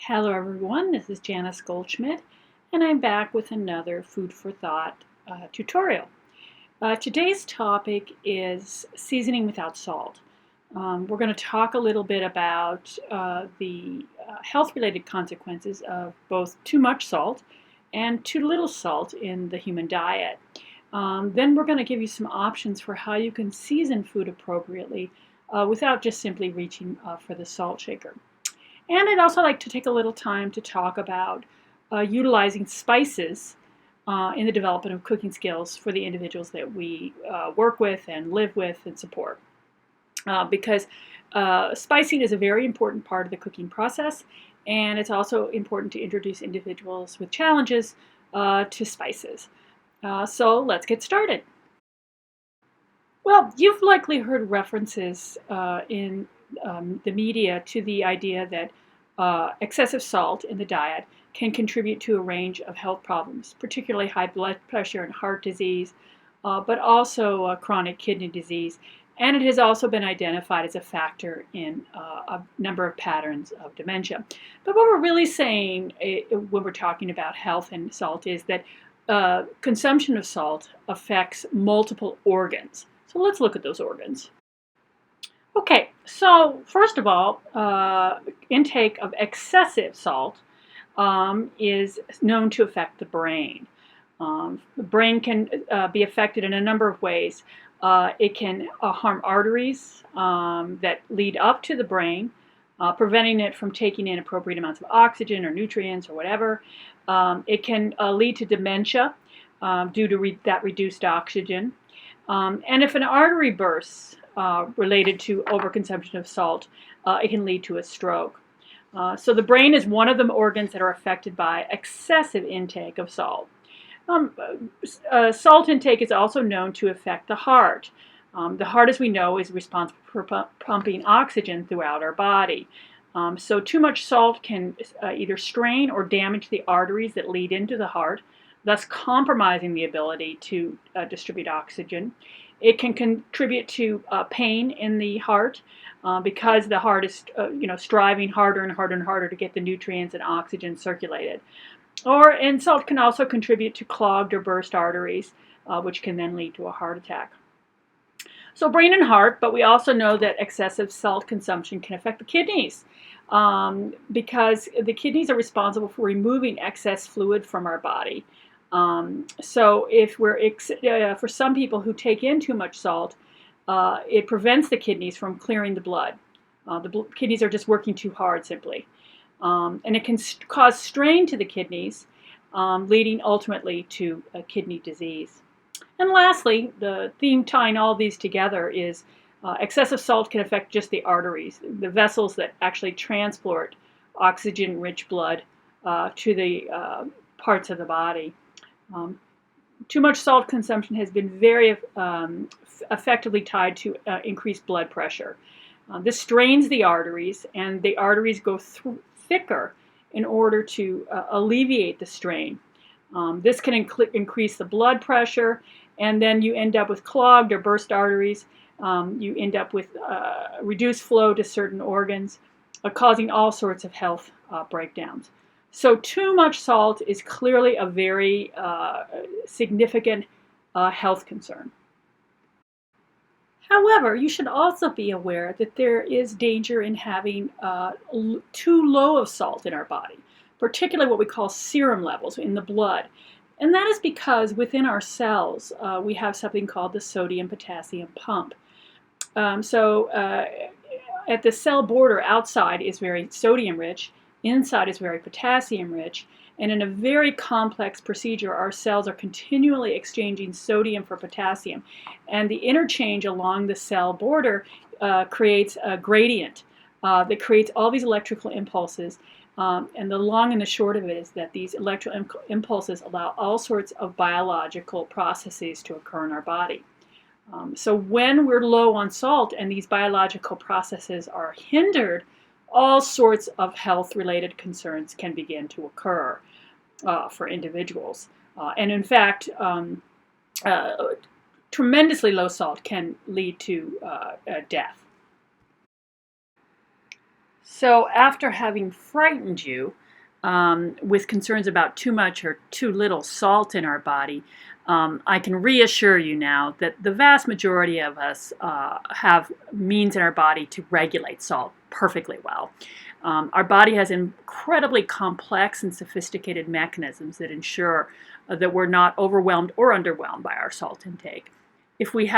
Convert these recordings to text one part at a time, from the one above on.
Hello everyone, this is Janice Goldschmidt and I'm back with another Food for Thought tutorial. Today's topic is seasoning without salt. We're going to talk a little bit about the health-related consequences of both too much salt and too little salt in the human diet. Then we're going to give you some options for how you can season food appropriately without just simply reaching for the salt shaker. And I'd also like to take a little time to talk about utilizing spices in the development of cooking skills for the individuals that we work with and live with and support. Because spicing is a very important part of the cooking process, and it's also important to introduce individuals with challenges to spices. So let's get started. Well, you've likely heard references in the media to the idea that excessive salt in the diet can contribute to a range of health problems, particularly high blood pressure and heart disease, but also chronic kidney disease. And it has also been identified as a factor in a number of patterns of dementia. But what we're really saying when we're talking about health and salt is that consumption of salt affects multiple organs. So let's look at those organs. Okay, so first of all, intake of excessive salt is known to affect the brain. The brain can be affected in a number of ways. It can harm arteries that lead up to the brain, preventing it from taking in appropriate amounts of oxygen or nutrients or whatever. It can lead to dementia due to that reduced oxygen. And if an artery bursts related to overconsumption of salt, it can lead to a stroke. So the brain is one of the organs that are affected by excessive intake of salt. Salt intake is also known to affect the heart. The heart, as we know, is responsible for pumping oxygen throughout our body. So too much salt can either strain or damage the arteries that lead into the heart, thus compromising the ability to distribute oxygen. It can contribute to pain in the heart because the heart is striving harder and harder and harder to get the nutrients and oxygen circulated. And salt can also contribute to clogged or burst arteries, which can then lead to a heart attack. So brain and heart, but we also know that excessive salt consumption can affect the kidneys because the kidneys are responsible for removing excess fluid from our body. So if for some people who take in too much salt, it prevents the kidneys from clearing the blood. The kidneys are just working too hard simply. And it can cause strain to the kidneys, leading ultimately to kidney disease. And lastly, the theme tying all these together is excessive salt can affect just the arteries, the vessels that actually transport oxygen-rich blood to the parts of the body. Too much salt consumption has been very effectively tied to increased blood pressure. This strains the arteries, and the arteries go thicker in order to alleviate the strain. This can increase the blood pressure, and then you end up with clogged or burst arteries. You end up with reduced flow to certain organs, causing all sorts of health breakdowns. So too much salt is clearly a very significant health concern. However, you should also be aware that there is danger in having too low of salt in our body, particularly what we call serum levels in the blood. And that is because within our cells, we have something called the sodium-potassium pump. At the cell border, outside is very sodium-rich, inside is very potassium-rich, and in a very complex procedure, our cells are continually exchanging sodium for potassium. And the interchange along the cell border creates a gradient that creates all these electrical impulses. And the long and the short of it is that these electrical impulses allow all sorts of biological processes to occur in our body. So when we're low on salt and these biological processes are hindered, all sorts of health-related concerns can begin to occur for individuals. And in fact, tremendously low salt can lead to death. So after having frightened you with concerns about too much or too little salt in our body, I can reassure you now that the vast majority of us have means in our body to regulate salt perfectly well. Our body has incredibly complex and sophisticated mechanisms that ensure that we're not overwhelmed or underwhelmed by our salt intake. If we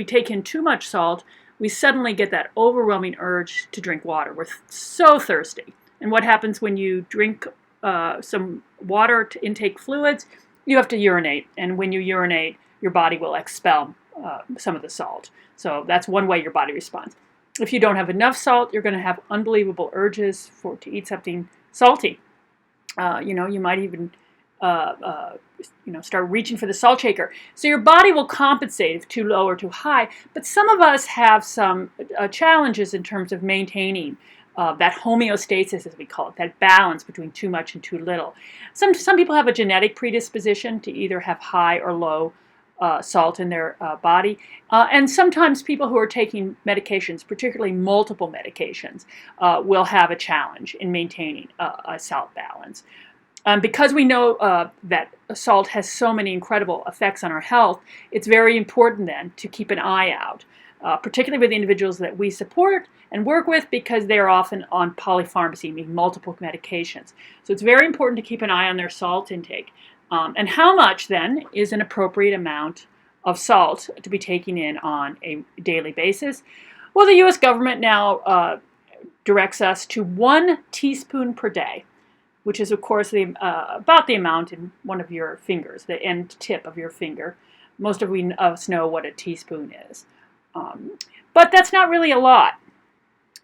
take in too much salt, we suddenly get that overwhelming urge to drink water. We're so thirsty. And what happens when you drink some water to intake fluids? You have to urinate. And when you urinate, your body will expel some of the salt. So that's one way your body responds. If you don't have enough salt, you're going to have unbelievable urges to eat something salty. You might even start reaching for the salt shaker. So your body will compensate if too low or too high. But some of us have some challenges in terms of maintaining that homeostasis, as we call it, that balance between too much and too little. Some people have a genetic predisposition to either have high or low salt in their body. And sometimes people who are taking medications, particularly multiple medications, will have a challenge in maintaining a salt balance. Because we know that salt has so many incredible effects on our health, it's very important then to keep an eye out, particularly with individuals that we support and work with, because they're often on polypharmacy, meaning multiple medications. So it's very important to keep an eye on their salt intake. And how much then is an appropriate amount of salt to be taken in on a daily basis? Well, the U.S. government now directs us to 1 teaspoon per day, which is, of course, about the amount in one of your fingers, the end tip of your finger. Most of us know what a teaspoon is. But that's not really a lot.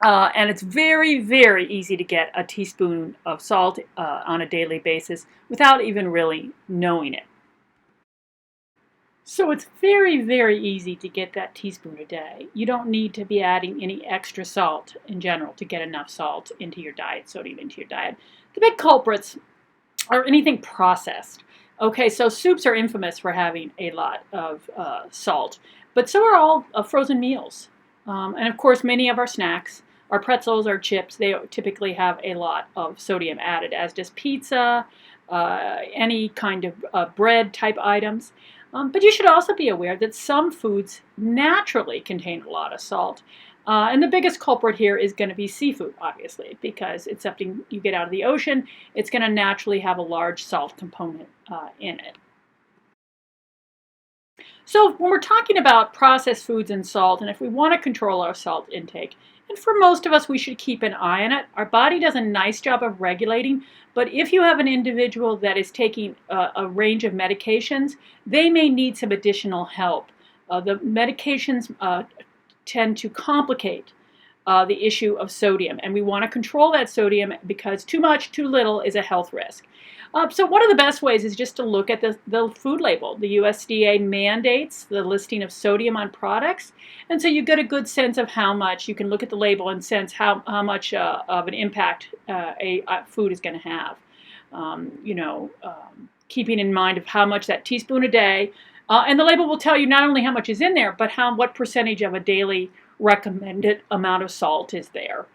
And it's very, very easy to get a teaspoon of salt on a daily basis without even really knowing it. So it's very, very easy to get that teaspoon a day. You don't need to be adding any extra salt in general to get enough salt into your diet, sodium into your diet. The big culprits are anything processed. Okay, so soups are infamous for having a lot of salt, but so are all frozen meals. And of course, many of our snacks, our pretzels, our chips, they typically have a lot of sodium added, as does pizza, any kind of bread type items. But you should also be aware that some foods naturally contain a lot of salt. And the biggest culprit here is going to be seafood, obviously, because it's something you get out of the ocean. It's going to naturally have a large salt component in it. So when we're talking about processed foods and salt, and if we want to control our salt intake, and for most of us, we should keep an eye on it. Our body does a nice job of regulating, but if you have an individual that is taking a range of medications, they may need some additional help. The medications tend to complicate the issue of sodium, and we want to control that sodium because too much, too little is a health risk. So one of the best ways is just to look at the food label. The USDA mandates the listing of sodium on products, and so you get a good sense of how much. You can look at the label and sense how much of an impact a food is going to have. Keeping in mind of how much that teaspoon a day, and the label will tell you not only how much is in there, but what percentage of a daily recommended amount of salt is there.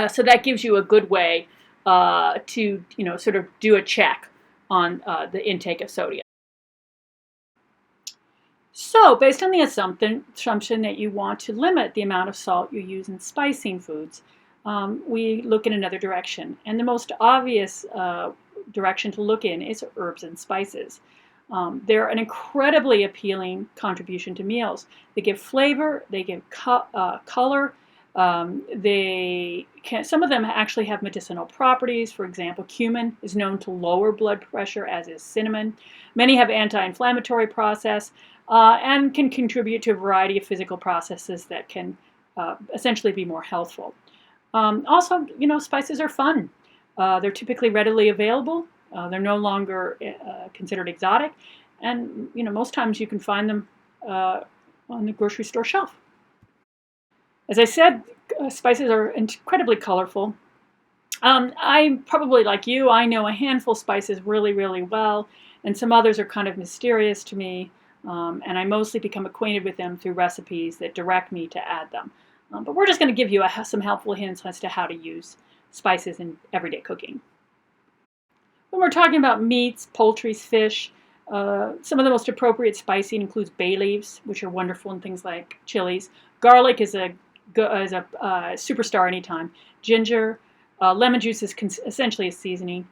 So that gives you a good way to sort of do a check on the intake of sodium. So based on the assumption that you want to limit the amount of salt you use in spicing foods, we look in another direction. And the most obvious direction to look in is herbs and spices. They're an incredibly appealing contribution to meals. They give flavor, they give color. Some of them actually have medicinal properties. For example, cumin is known to lower blood pressure, as is cinnamon. Many have anti-inflammatory process and can contribute to a variety of physical processes that can essentially be more healthful. Also, spices are fun. They're typically readily available. They're no longer considered exotic, and most times you can find them on the grocery store shelf. As I said, spices are incredibly colorful. I'm probably like you. I know a handful of spices really, really well, and some others are kind of mysterious to me, and I mostly become acquainted with them through recipes that direct me to add them. But we're just going to give you some helpful hints as to how to use spices in everyday cooking. When we're talking about meats, poultry, fish, some of the most appropriate spicing includes bay leaves, which are wonderful in things like chilies. Garlic is a superstar anytime. Ginger, lemon juice is essentially a seasoning.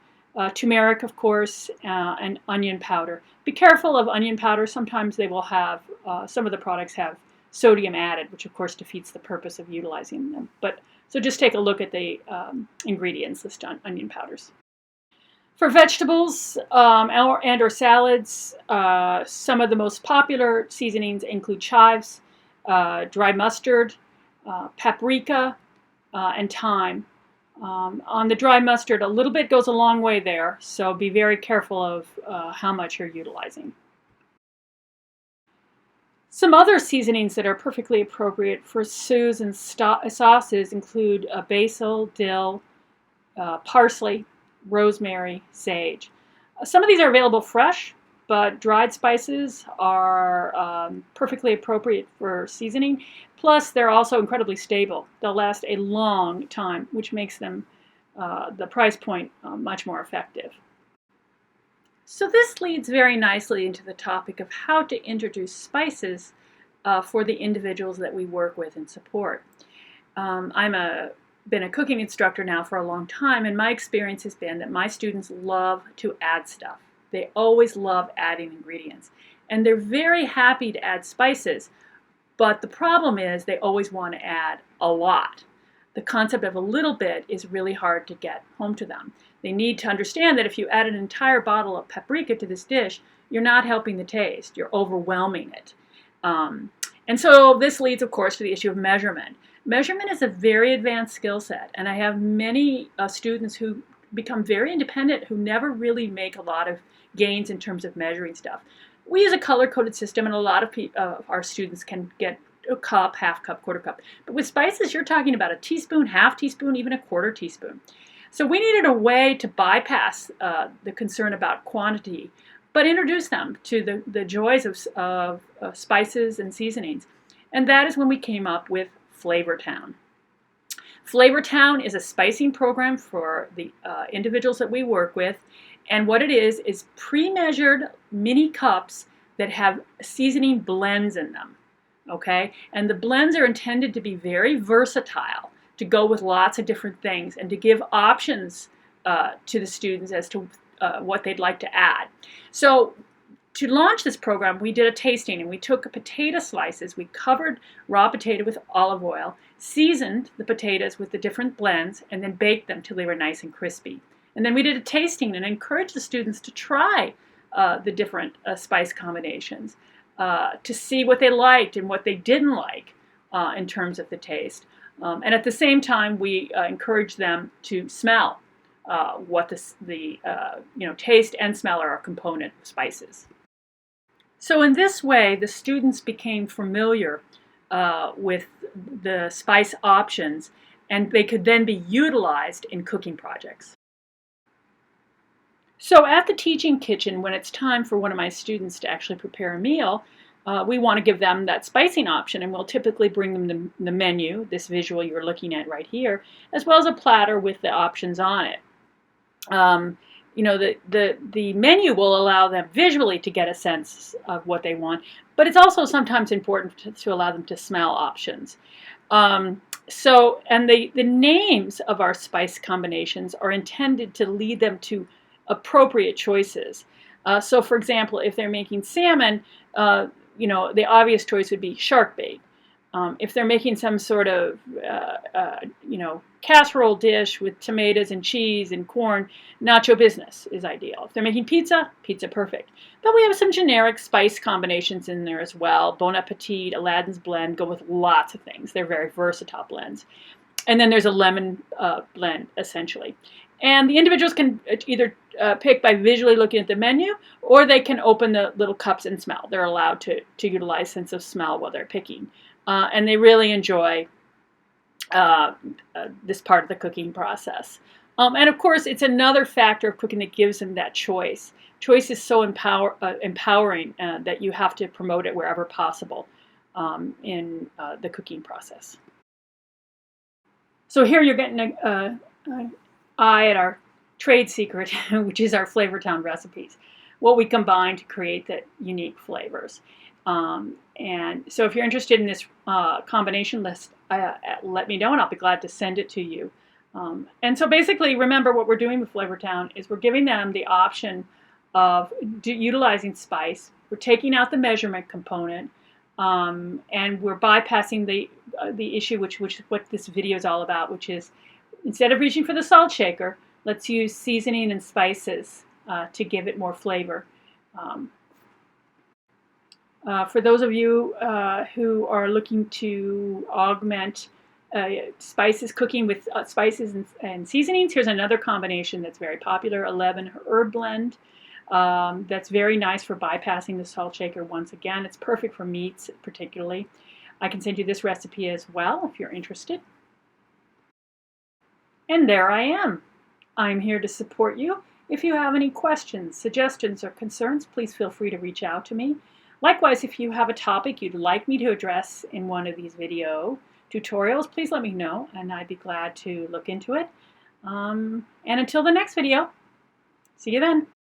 Turmeric, of course, and onion powder. Be careful of onion powder. Sometimes they will have, some of the products have sodium added, which of course defeats the purpose of utilizing them. So just take a look at the ingredients list on onion powders. For vegetables or salads, some of the most popular seasonings include chives, dry mustard, paprika, and thyme. On the dry mustard, a little bit goes a long way there, so be very careful of how much you're utilizing. Some other seasonings that are perfectly appropriate for stews and sauces include basil, dill, parsley, rosemary, sage. Some of these are available fresh, but dried spices are perfectly appropriate for seasoning. Plus, they're also incredibly stable. They'll last a long time, which makes them the price point much more effective. So this leads very nicely into the topic of how to introduce spices for the individuals that we work with and support. I've been a cooking instructor now for a long time, and my experience has been that my students love to add stuff. They always love adding ingredients, and they're very happy to add spices, but the problem is they always want to add a lot. The concept of a little bit is really hard to get home to them. They need to understand that if you add an entire bottle of paprika to this dish, you're not helping the taste, you're overwhelming it. And so this leads, of course, to the issue of measurement. Measurement is a very advanced skill set, and I have many students who become very independent, who never really make a lot of gains in terms of measuring stuff. We use a color-coded system, and a lot of our students can get a cup, half cup, quarter cup. But with spices, you're talking about a teaspoon, half teaspoon, even a quarter teaspoon. So we needed a way to bypass the concern about quantity, but introduce them to the joys of spices and seasonings. And that is when we came up with Flavortown. Flavortown is a spicing program for the individuals that we work with, and what it is pre-measured mini cups that have seasoning blends in them, okay? And the blends are intended to be very versatile, to go with lots of different things, and to give options to the students as to what they'd like to add. So to launch this program, we did a tasting, and we took potato slices. We covered raw potato with olive oil, seasoned the potatoes with the different blends, and then baked them till they were nice and crispy. And then we did a tasting and encouraged the students to try the different spice combinations to see what they liked and what they didn't like in terms of the taste. And at the same time, we encouraged them to smell what the taste and smell are a component of spices. So in this way, the students became familiar with the spice options, and they could then be utilized in cooking projects. So at the teaching kitchen, when it's time for one of my students to actually prepare a meal, we want to give them that spicing option, and we'll typically bring them the menu, this visual you're looking at right here, as well as a platter with the options on it. The menu will allow them visually to get a sense of what they want, but it's also sometimes important to allow them to smell options. And the names of our spice combinations are intended to lead them to appropriate choices. So for example, if they're making salmon, the obvious choice would be shark bait. If they're making some sort of, casserole dish with tomatoes and cheese and corn, nacho business is ideal. If they're making pizza, pizza perfect. But we have some generic spice combinations in there as well. Bon Appetit, Aladdin's Blend go with lots of things. They're very versatile blends. And then there's a lemon blend, essentially. And the individuals can either pick by visually looking at the menu, or they can open the little cups and smell. They're allowed to utilize sense of smell while they're picking. And they really enjoy this part of the cooking process. And of course, it's another factor of cooking that gives them that choice. Choice is so empowering that you have to promote it wherever possible in the cooking process. So here you're getting a eye at our trade secret, which is our Flavortown recipes, what we combine to create the unique flavors. And so if you're interested in this combination list, let me know and I'll be glad to send it to you. And so basically, remember what we're doing with Flavortown is we're giving them the option of utilizing spice. We're taking out the measurement component, and we're bypassing the issue, which what this video is all about, which is instead of reaching for the salt shaker, let's use seasoning and spices to give it more flavor. For those of you who are looking to augment spices, cooking with spices and seasonings, here's another combination that's very popular, 11 herb blend. That's very nice for bypassing the salt shaker once again. It's perfect for meats particularly. I can send you this recipe as well if you're interested. And there I am. I'm here to support you. If you have any questions, suggestions, or concerns, please feel free to reach out to me. Likewise, if you have a topic you'd like me to address in one of these video tutorials, please let me know and I'd be glad to look into it. And until the next video, see you then.